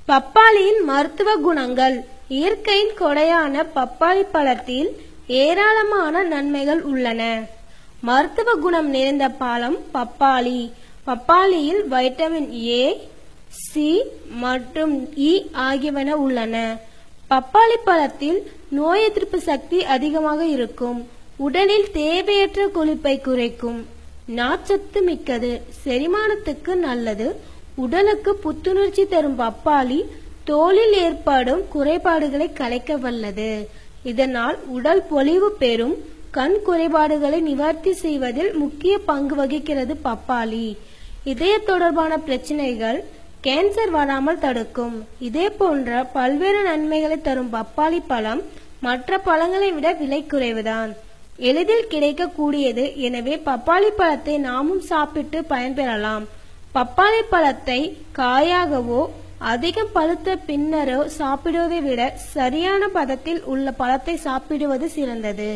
பப்பாளியின் மருத்துவ குணங்கள். இயற்கையின் கொடையான பப்பாளி பழத்தில் ஏராளமான நன்மைகள் உள்ளன. மருத்துவ குணம் நிறைந்த பழம் பப்பாளி. பப்பாளியில் வைட்டமின் ஏ, சி மற்றும் இ ஆகியவன உள்ளன. பப்பாளி பழத்தில் நோய் எதிர்ப்பு சக்தி அதிகமாக இருக்கும். உடலில் தேவையற்ற கொழுப்பை குறைக்கும். நார்ச்சத்து மிக்கது. செரிமானத்துக்கு நல்லது. உடலுக்கு புத்துணர்ச்சி தரும் பப்பாளி தோலில் ஏற்படும் குறைபாடுகளை களைக்க வல்லது. இதனால் உடல் பொலிவு பெறும். கண் குறைபாடுகளை நிவர்த்தி செய்வதில் முக்கிய பங்கு வகிக்கிறது பப்பாளி. இதய தொடர்பான பிரச்சனைகள், கேன்சர் வராமல் தடுக்கும். இதே போன்ற பல்வேறு நன்மைகளை தரும் பப்பாளி பழம் மற்ற பழங்களை விட விலை குறைவுதான். எளிதில் கிடைக்கக்கூடியது. எனவே பப்பாளி பழத்தை நாமும் சாப்பிட்டு பயன்பெறலாம். பப்பாளி பழத்தை காயாகவோ அதிகம் பழுத்த பின்னரோ சாப்பிடுவதை விட சரியான பதத்தில் உள்ள பழத்தை சாப்பிடுவது சிறந்தது.